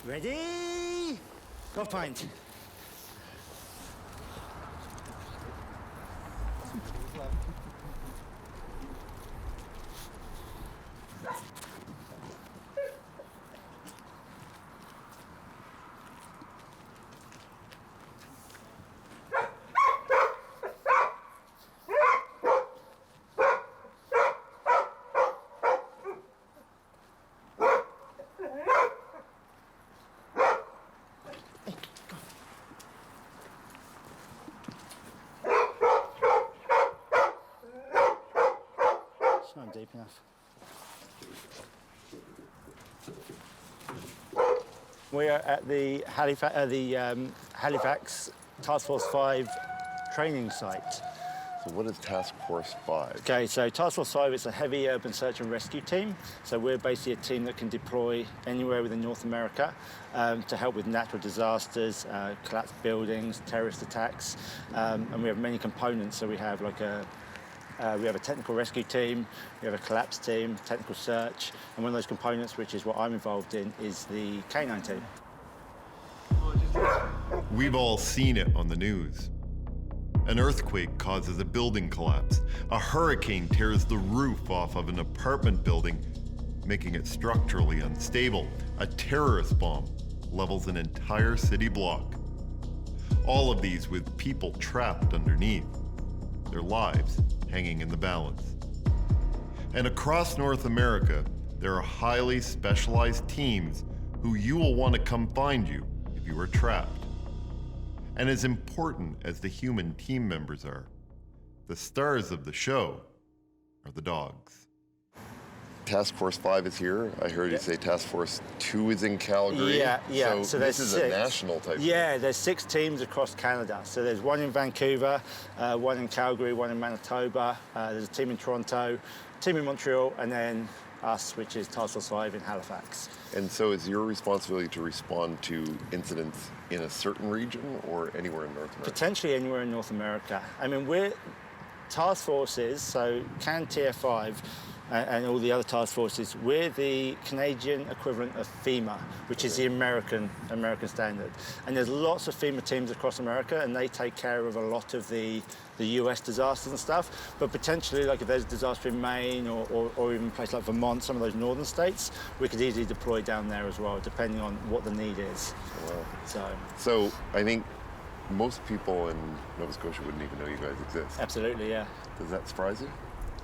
Ready? Go find. It's not deep enough. We are at the Halifax Task Force 5 training site. So what is Task Force 5? Okay, so Task Force 5 is a heavy urban search and rescue team. So we're basically a team that can deploy anywhere within North America to help with natural disasters, collapsed buildings, terrorist attacks, and we have many components. So we have we have a technical rescue team, we have a collapse team, technical search, and one of those components, which is what I'm involved in, is the canine team. We've all seen it on the news. An earthquake causes a building collapse. A hurricane tears the roof off of an apartment building, making it structurally unstable. A terrorist bomb levels an entire city block. All of these with people trapped underneath, their lives hanging in the balance. And across North America, there are highly specialized teams who you will want to come find you if you are trapped. And as important as the human team members are, the stars of the show are the dogs. Task Force 5 is here. I heard you say Task Force 2 is in Calgary. Yeah. So this is a national type. Yeah, there's 6 teams across Canada. So there's one in Vancouver, one in Calgary, one in Manitoba. There's a team in Toronto, team in Montreal, and then us, which is Task Force 5 in Halifax. And so is your responsibility to respond to incidents in a certain region or anywhere in North America? Potentially anywhere in North America. I mean, we're task forces, so CAN TF5, and all the other task forces, we're the Canadian equivalent of FEMA, which is the American standard. And there's lots of FEMA teams across America, and they take care of a lot of the US disasters and stuff. But potentially, like if there's a disaster in Maine or even a place like Vermont, some of those northern states, we could easily deploy down there as well, depending on what the need is. Wow. So I think most people in Nova Scotia wouldn't even know you guys exist. Absolutely, yeah. Does that surprise you?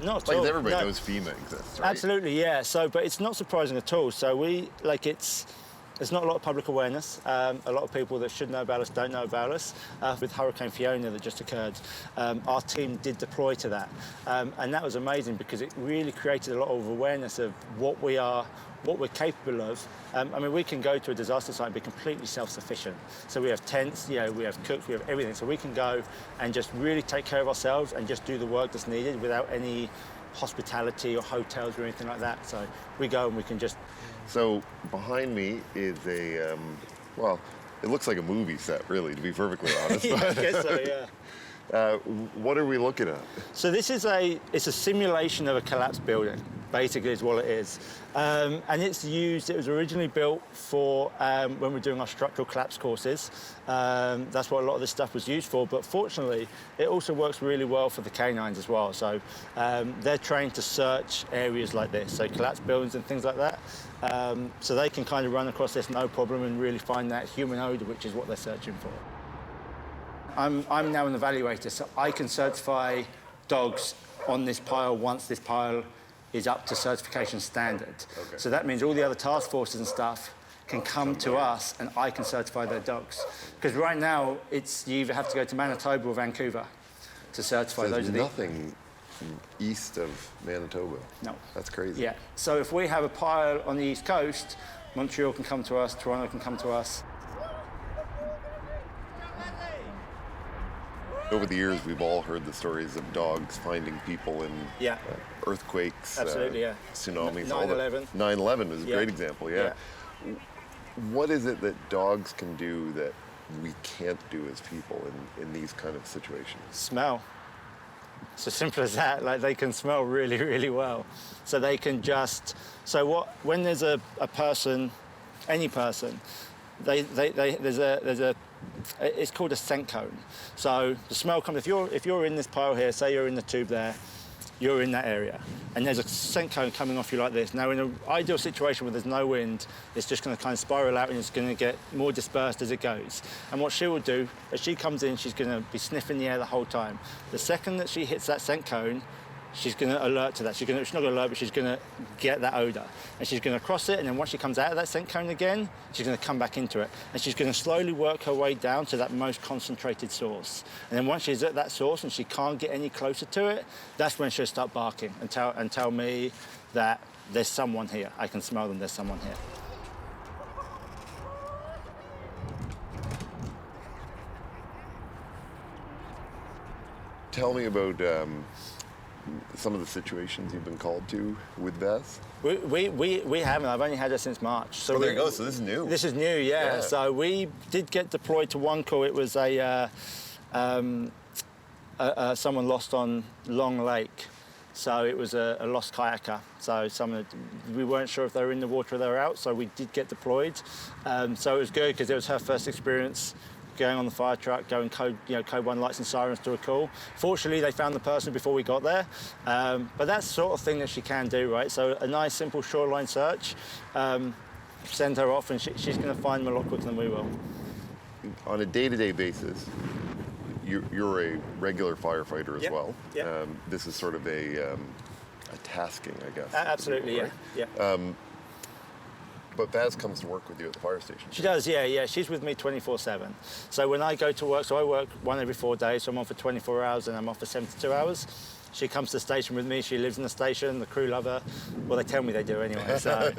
Not at all. Like everybody knows FEMA exists, right? Absolutely, yeah. So, but it's not surprising at all. So there's not a lot of public awareness. A lot of people that should know about us don't know about us. With Hurricane Fiona that just occurred, our team did deploy to that. And that was amazing because it really created a lot of awareness of what we are, what we're capable of. I mean, we can go to a disaster site and be completely self-sufficient. So we have tents, we have cooks, we have everything. So we can go and just really take care of ourselves and just do the work that's needed without any hospitality or hotels or anything like that. So we go and we can just... So behind me is a, well, it looks like a movie set, really, to be perfectly honest. Yeah, I guess so, yeah. What are we looking at? So this is it's a simulation of a collapsed building, basically is what it is. And it was originally built for when we're doing our structural collapse courses. That's what a lot of this stuff was used for, but fortunately, it also works really well for the canines as well. So they're trained to search areas like this, so collapsed buildings and things like that. So they can kind of run across this no problem and really find that human odor, which is what they're searching for. I'm now an evaluator, so I can certify dogs on this pile once this pile is up to certification standard. Okay. So that means all the other task forces and stuff can come to us and I can certify their dogs. Because right now, you either have to go to Manitoba or Vancouver to certify so those. There's nothing east of Manitoba? No. That's crazy. Yeah. So if we have a pile on the East Coast, Montreal can come to us, Toronto can come to us. Over the years, we've all heard the stories of dogs finding people in earthquakes, tsunamis. 9/11. 9/11 was a great example, yeah. What is it that dogs can do that we can't do as people in these kind of situations? Smell. It's as simple as that. Like, they can smell really, really well. So they can just... when there's a person, any person, there's a it's called a scent cone. So the smell comes if you're in this pile here, say you're in the tube there, you're in that area, and there's a scent cone coming off you like this. Now, in an ideal situation where there's no wind, it's just going to kind of spiral out and it's going to get more dispersed as it goes. And what she will do, as she comes in, she's going to be sniffing the air the whole time. The second that she hits that scent cone, she's going to alert to that. She's not going to alert, but she's going to get that odour. And she's going to cross it, and then once she comes out of that scent cone again, she's going to come back into it. And she's going to slowly work her way down to that most concentrated source. And then once she's at that source and she can't get any closer to it, that's when she'll start barking and tell me that there's someone here. I can smell them, there's someone here. Tell me about some of the situations you've been called to with Vaz. We haven't. I've only had her since March. So there you go. So this is new. This is new, yeah. So we did get deployed to one call. It was someone lost on Long Lake. So it was a lost kayaker. So we weren't sure if they were in the water or they were out. So we did get deployed. So it was good because it was her first experience going on the fire truck, going code 1 lights and sirens to a call. Fortunately, they found the person before we got there. But that's the sort of thing that she can do, right? So a nice, simple shoreline search, send her off, and she's going to find them a lot quicker than we will. On a day-to-day basis, you're a regular firefighter as well. Yep. This is sort of a tasking, I guess. Absolutely, right? yeah. But Vaz comes to work with you at the fire station. She does, yeah. She's with me 24/7. So when I go to work, so I work 1 every 4 days, so I'm on for 24 hours and I'm off for 72 hours. She comes to the station with me, she lives in the station, the crew love her. Well, they tell me they do anyway. So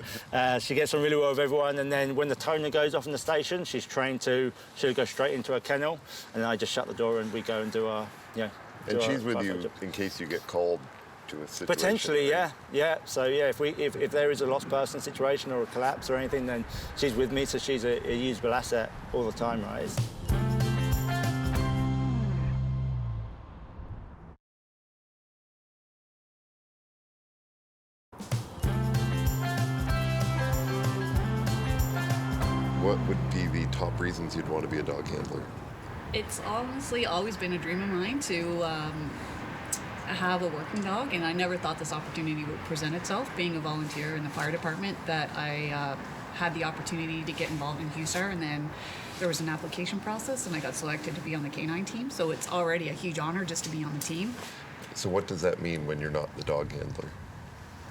she gets on really well with everyone, and then when the toner goes off in the station, she's trained she'll go straight into her kennel, and then I just shut the door and we go and do our, And she's with you in case you get called to a situation. Potentially, right? yeah. So if there is a lost person situation or a collapse or anything, then she's with me, so she's a usable asset all the time, right? What would be the top reasons you'd want to be a dog handler? It's honestly always been a dream of mine to have a working dog, and I never thought this opportunity would present itself. Being a volunteer in the fire department, that I had the opportunity to get involved in HUSAR, and then there was an application process, and I got selected to be on the K9 team. So it's already a huge honor just to be on the team. So what does that mean when you're not the dog handler?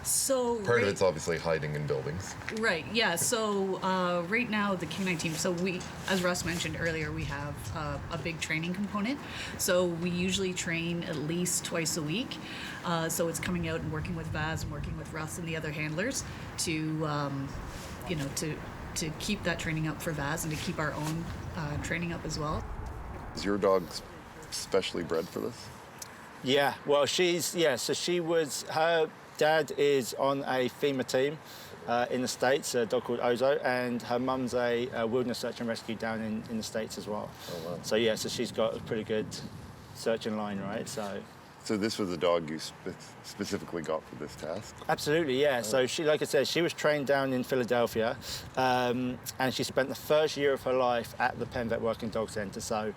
So Part of it's obviously hiding in buildings. Right, yeah. So right now, the K9 team, so we, as Russ mentioned earlier, we have a big training component. So we usually train at least twice a week. So it's coming out and working with Vaz and working with Russ and the other handlers to, to keep that training up for Vaz and to keep our own training up as well. Is your dog specially bred for this? Yeah, well, so she was, her dad is on a FEMA team in the States, a dog called Ozo, and her mum's a wilderness search and rescue down in the States as well. Oh, wow. So so she's got a pretty good searching line, right? So this was a dog you specifically got for this task? Absolutely, yeah. Oh. So she, like I said, she was trained down in Philadelphia, and she spent the first year of her life at the Penn Vet Working Dog Centre. So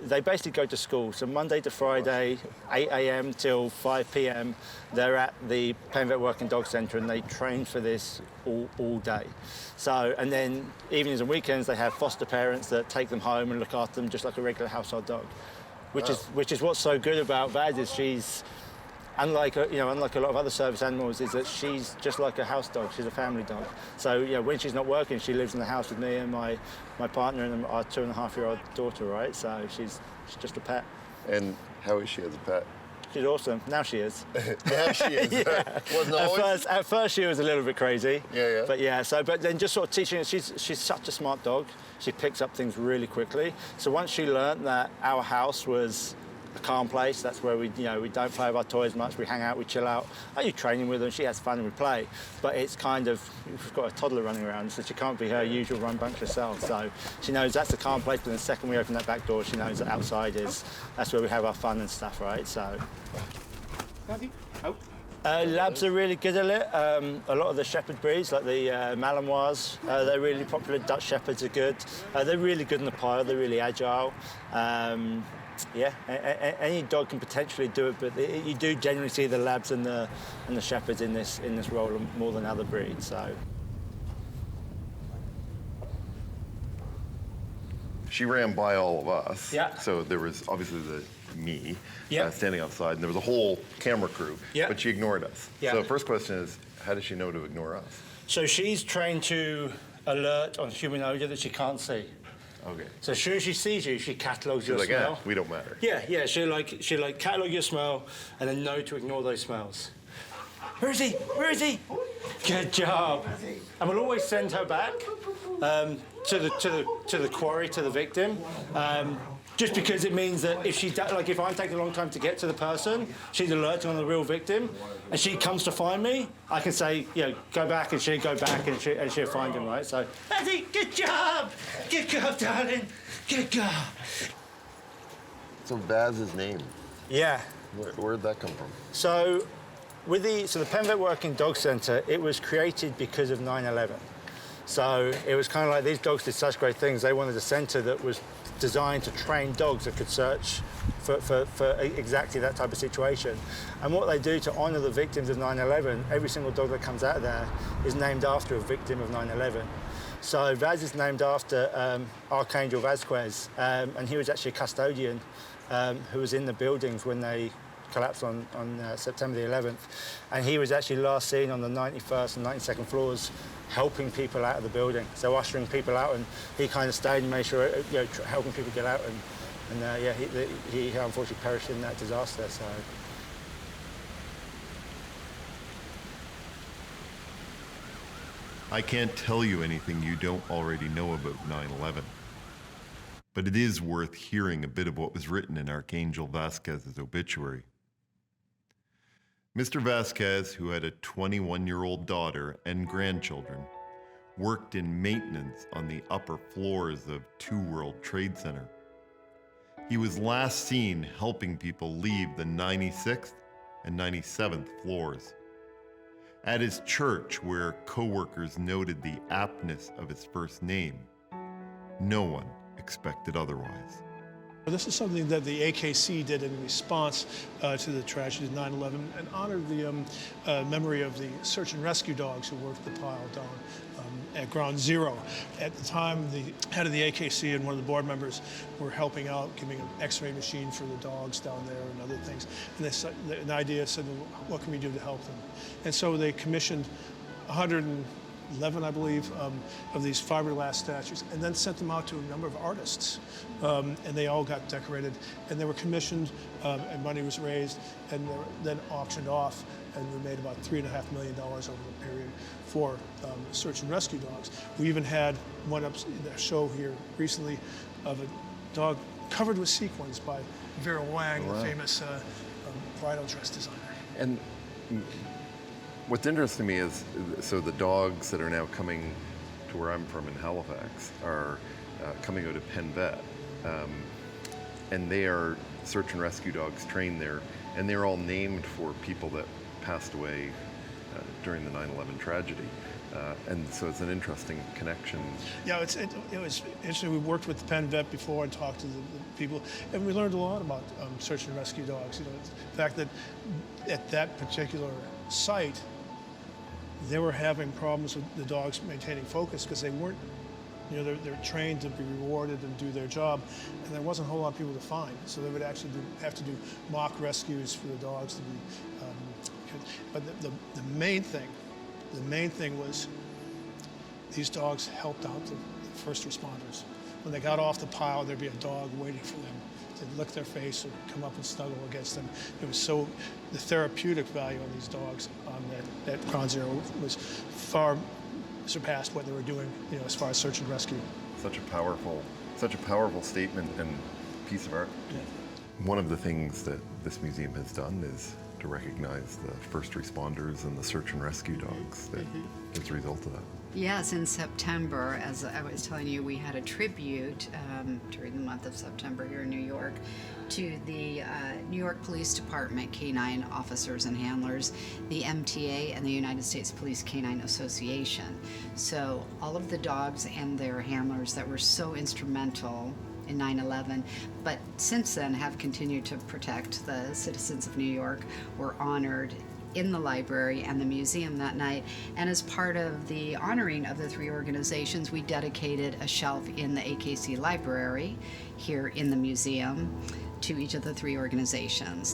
they basically go to school. So Monday to Friday, 8 a.m. till 5 p.m., they're at the Penn Vet Working Dog Centre, and they train for this all day. So, and then evenings and weekends, they have foster parents that take them home and look after them just like a regular household dog. Which is what's so good about Vaz, is she's unlike a lot of other service animals, is that she's just like a house dog. She's a family dog. So when she's not working, she lives in the house with me and my partner and our 2.5-year-old daughter, right? So she's just a pet. And how is she as a pet? She's awesome. Now she is. Now she is. Yeah. Wasn't always? At first she was a little bit crazy. Yeah. But then just sort of teaching her, she's such a smart dog. She picks up things really quickly. So once she learned that our house was a calm place, that's where we don't play with our toys much. We hang out, we chill out. I do training with her, she has fun and we play. But it's kind of, we've got a toddler running around, so she can't be her usual run bunch herself. So she knows that's a calm place, but the second we open that back door, she knows that outside that's where we have our fun and stuff, right? So. Daddy, out. Labs are really good at it. A lot of the shepherd breeds, like the Malinois, they're really popular. Dutch Shepherds are good. They're really good in the pile. They're really agile. Yeah, any dog can potentially do it, but you do generally see the Labs and the Shepherds in this role more than other breeds. So. She ran by all of us. Yeah. So there was obviously me Yeah. standing outside, and there was a whole camera crew. Yeah. But she ignored us. Yeah. So the first question is, how does she know to ignore us? So she's trained to alert on human odor that she can't see. Okay. So as soon as she sees you, she catalogues your She's like, smell. we don't matter. Yeah. She'll catalog your smell and then know to ignore those smells. Where is he? Where is he? Good job. And we'll always send her back to the quarry, to the victim. Just because it means that if I'm taking a long time to get to the person, she's alerting on the real victim, and she comes to find me, I can say, go back, and she'll go back, and she'll find him, right? So, Eddie, good job, darling, good job. So Vaz's name, Yeah. where'd that come from? So, the Penn Vet Working Dog Centre, it was created because of 9/11. So it was kind of like these dogs did such great things. They wanted a centre that was designed to train dogs that could search for exactly that type of situation. And what they do to honour the victims of 9/11, every single dog that comes out of there is named after a victim of 9/11. So Vaz is named after Archangel Vasquez, and he was actually a custodian who was in the buildings when they collapsed on September the 11th. And he was actually last seen on the 91st and 92nd floors helping people out of the building, so ushering people out, and he kind of stayed and made sure, helping people get out, and he unfortunately perished in that disaster. So. I can't tell you anything you don't already know about 9/11, but it is worth hearing a bit of what was written in Archangel Vasquez's obituary. Mr. Vasquez, who had a 21-year-old daughter and grandchildren, worked in maintenance on the upper floors of 2 World Trade Center. He was last seen helping people leave the 96th and 97th floors. At his church, where co-workers noted the aptness of his first name, no one expected otherwise. This is something that the AKC did in response to the tragedy of 9/11 and honored the memory of the search and rescue dogs who worked the pile down at Ground Zero. At the time, the head of the AKC and one of the board members were helping out, giving an x-ray machine for the dogs down there and other things. And an idea said, well, what can we do to help them? And so they commissioned 111, I believe, of these fiberglass statues, and then sent them out to a number of artists. And they all got decorated, and they were commissioned, and money was raised, and they were then auctioned off, and we made about $3.5 million over the period for search and rescue dogs. We even had one up in the show here recently of a dog covered with sequins by Vera Wang, the famous bridal dress designer. And what's interesting to me is, so the dogs that are now coming to where I'm from in Halifax are coming out of Penn Vet, and they are search and rescue dogs trained there, and they're all named for people that passed away during the 9/11 tragedy. And so it's an interesting connection. Yeah, it was interesting. We worked with the Penn Vet before and talked to the people, and we learned a lot about search and rescue dogs. The fact that at that particular site, they were having problems with the dogs maintaining focus because they weren't, they're trained to be rewarded and do their job, and there wasn't a whole lot of people to find. So they would actually have to do mock rescues for the dogs to be. But the main thing was these dogs helped out the first responders. When they got off the pile, there'd be a dog waiting for them to lick their face or come up and snuggle against them. It was the therapeutic value on these dogs on that Ground Zero was far surpassed what they were doing, as far as search and rescue. Such a powerful statement and piece of art. Yeah. One of the things that this museum has done is to recognize the first responders and the search and rescue dogs that as a result of that. Yes, in September, as I was telling you, we had a tribute during the month of September here in New York to the New York Police Department Canine Officers and Handlers, the MTA, and the United States Police Canine Association. So all of the dogs and their handlers that were so instrumental in 9/11, but since then have continued to protect the citizens of New York, were honored in the library and the museum that night. And as part of the honoring of the three organizations, we dedicated a shelf in the AKC library here in the museum to each of the three organizations.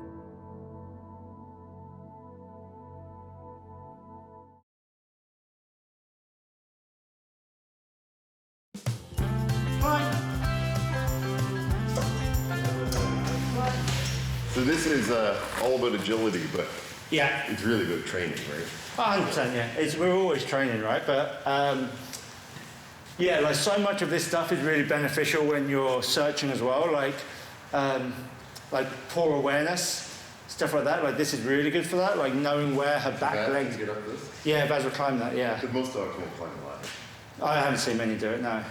So this is all about agility, but Yeah. it's really good training, right? 100%, yeah. We're always training, right? But yeah, like so much of this stuff is really beneficial when you're searching as well, like poor awareness, stuff like that. Like this is really good for that, like knowing where her back Vaz legs. can get up this? Yeah, Vaz will climb that, yeah. But most dogs won't climb a ladder. I haven't seen many do it, no.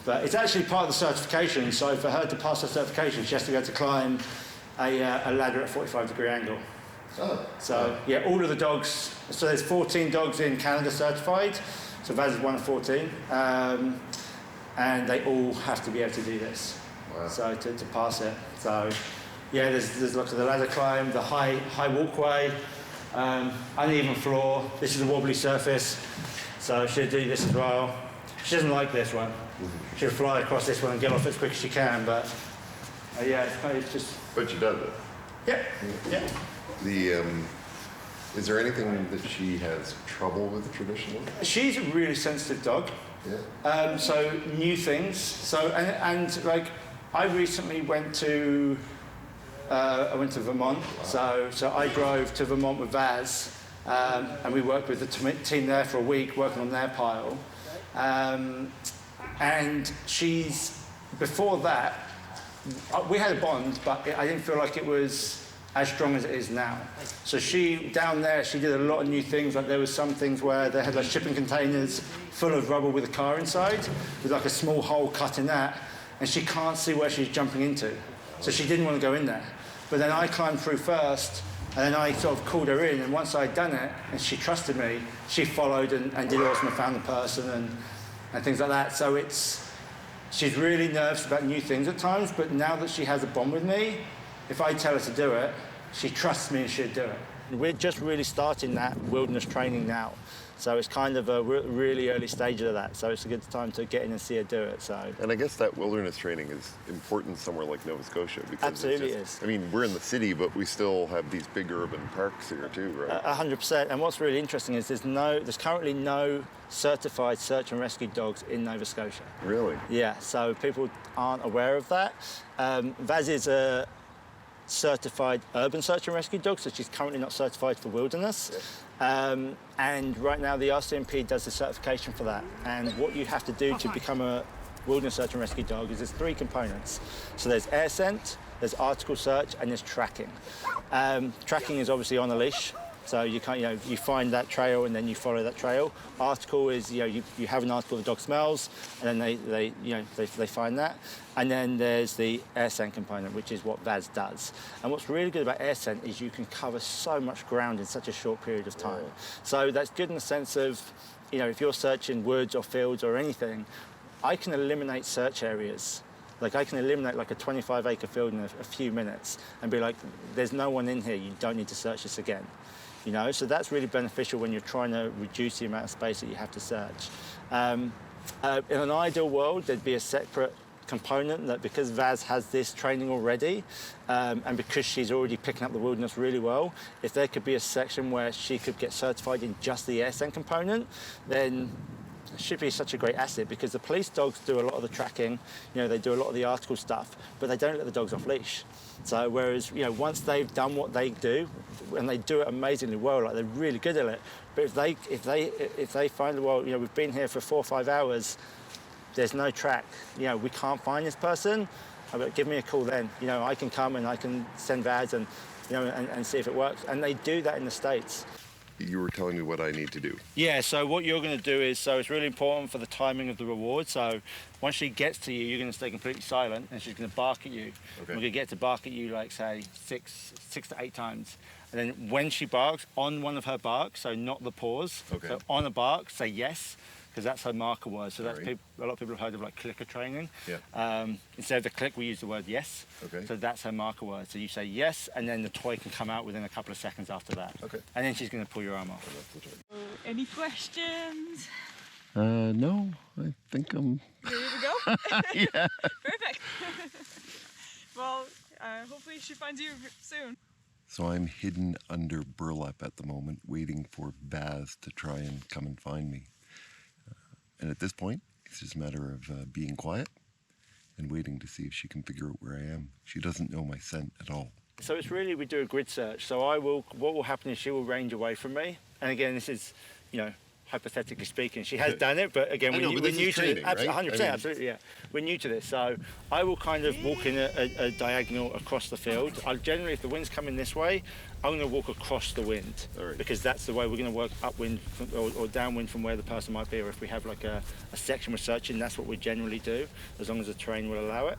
But it's actually part of the certification, so for her to pass her certification, she has to be able to climb a ladder at a 45-degree angle. Oh. So yeah, all of the dogs, so there's 14 dogs in Canada certified, so Vaz is one of 14, and they all have to be able to do this. Wow. So to pass it. So yeah, there's lots of the ladder climb, the high walkway, uneven floor. This is a wobbly surface, so she'll do this as well. She doesn't like this one. She'll fly across this one and get off as quick as she can, but yeah, it's just. But she does it. Yeah, yeah. Is there anything that she has trouble with traditionally? She's a really sensitive dog. Yeah. So new things. So and like I recently went to Vermont. Wow. So I drove to Vermont with Vaz, and we worked with the team there for a week working on their pile. And before that, we had a bond, but I didn't feel like it was as strong as it is now. So down there, she did a lot of new things. Like there was some things where they had like shipping containers full of rubble with a car inside, with like a small hole cut in that, and she can't see where she's jumping into. So she didn't want to go in there. But then I climbed through first, and then I sort of called her in, and once I'd done it, and she trusted me, she followed and did awesome and found the person and things like that. So she's really nervous about new things at times, but now that she has a bond with me, if I tell her to do it, she trusts me and she'll do it. We're just really starting that wilderness training now. So it's kind of a really early stage of that. So it's a good time to get in and see her do it. So. And I guess that wilderness training is important somewhere like Nova Scotia. Because absolutely it is. I mean, we're in the city, but we still have these big urban parks here too, right? 100%. And what's really interesting is there's currently no certified search and rescue dogs in Nova Scotia. Really? Yeah, so people aren't aware of that. Vaz is a certified urban search and rescue dog, so she's currently not certified for wilderness. Yes. And right now the RCMP does the certification for that. And what you have to do to become a wilderness search and rescue dog is there's 3 components. So there's air scent, there's article search, and there's tracking. Tracking is obviously on a leash. So you can't, you find that trail and then you follow that trail. Article is, you have an article the dog smells, and then they find that. And then there's the air scent component, which is what Vaz does. And what's really good about air scent is you can cover so much ground in such a short period of time. Yeah. So that's good in the sense of, if you're searching woods or fields or anything, I can eliminate search areas. Like I can eliminate like a 25-acre field in a few minutes and be like, there's no one in here, you don't need to search this again. So that's really beneficial when you're trying to reduce the amount of space that you have to search. In an ideal world, there'd be a separate component that because Vaz has this training already, and because she's already picking up the wilderness really well, if there could be a section where she could get certified in just the air scent component, then it should be such a great asset because the police dogs do a lot of the tracking, they do a lot of the article stuff, but they don't let the dogs off leash. So whereas, once they've done what they do, and they do it amazingly well, like they're really good at it, but if they find the well, we've been here for 4 or 5 hours, there's no track, we can't find this person, give me a call then. I can come and I can send Vaz and see if it works. And they do that in the States. you were telling me what I need to do. Yeah, so what you're going to do is, so it's really important for the timing of the reward. So once she gets to you, you're going to stay completely silent and she's going to bark at you. Okay. We're going to get to bark at you like, say, six to 8 times. And then when she barks, on one of her barks, so not the pause, Okay. so on a bark, say yes, because that's her marker word. So that's Alright. a lot of people have heard of like clicker training. Yeah. Instead of the click, we use the word yes. Okay. So that's her marker word. So you say yes, and then the toy can come out within a couple of seconds after that. Okay. And then she's going to pull your arm off. Any questions? No, I think I'm... Ready to go? Yeah. Perfect. Well, hopefully she finds you soon. So I'm hidden under burlap at the moment, waiting for Baz to try and come and find me. And at this point, it's just a matter of being quiet and waiting to see if she can figure out where I am. She doesn't know my scent at all. So it's really, we do a grid search. So what will happen is she will range away from me. And again, this is, hypothetically speaking, she has done it, but again, I know, but we're this new is to training, this. right? 100%, I mean- absolutely, yeah. We're new to this. So I will kind of walk in a diagonal across the field. I'll generally, if the wind's coming this way, I'm going to walk across the wind. All right. Because that's the way we're going to work upwind or downwind from where the person might be. Or if we have like a section we're searching, that's what we generally do, as long as the terrain will allow it.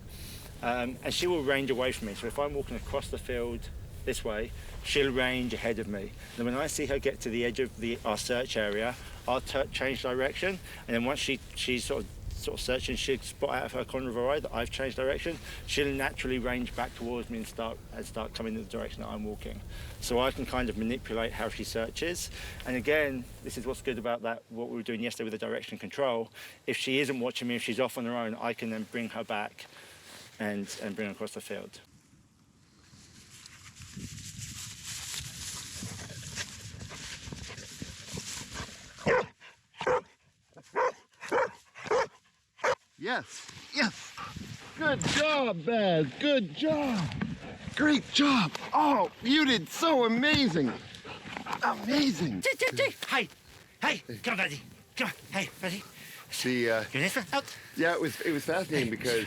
And she will range away from me. So if I'm walking across the field this way, she'll range ahead of me. And when I see her get to the edge of our search area, I'll change direction. And then once she's sort of searching, she'll spot out of her corner of her eye that I've changed direction. She'll naturally range back towards me and start coming in the direction that I'm walking. So I can kind of manipulate how she searches. And again, this is what's good about that, what we were doing yesterday with the direction control. If she isn't watching me, if she's off on her own, I can then bring her back and bring her across the field. Yes, yes. Good job, Baz. Good job. Great job. Oh, you did so amazing. Amazing. Hey, come on, buddy. Come on, hey, buddy. The Give this one out. yeah, it was fascinating because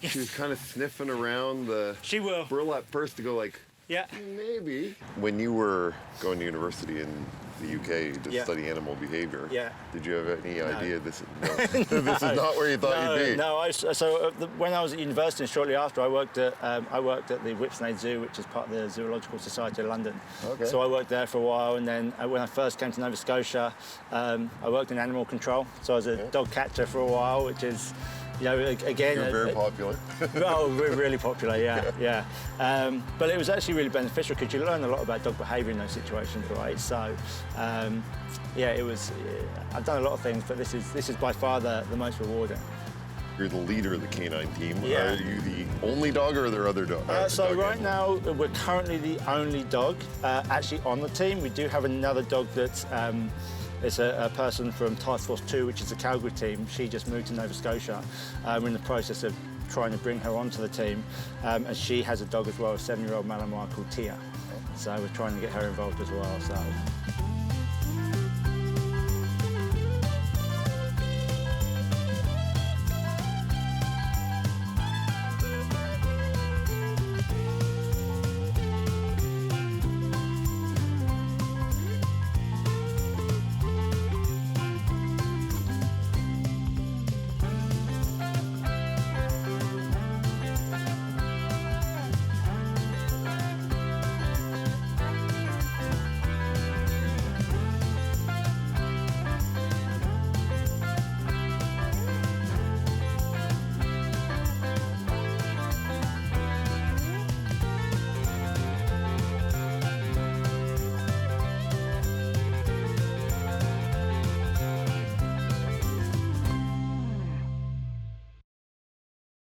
Yes. she was kind of sniffing around the She will. burlap first to go like, Yeah. maybe. When you were going to university in the UK to Yeah. study animal behavior, Yeah. did you have any idea this is not where you thought you'd be? No. When I was at university and shortly after, I worked at the Whipsnade Zoo, which is part of the Zoological Society of London. Okay. So I worked there for a while, and then when I first came to Nova Scotia, I worked in animal control. So I was a dog catcher for a while, which is, again, You're very popular. Oh, we're really popular, yeah. But it was actually really beneficial because you learn a lot about dog behaviour in those situations, right? So, it was. I've done a lot of things, but this is by far the most rewarding. You're the leader of the canine team. Yeah. Are you the only dog, or are there other dogs? So right now, we're currently the only dog actually on the team. We do have another dog that's. It's a person from Task Force 2, which is the Calgary team. She just moved to Nova Scotia. We're in the process of trying to bring her onto the team. And she has a dog as well, a 7-year-old Malinois called Tia. So we're trying to get her involved as well. So.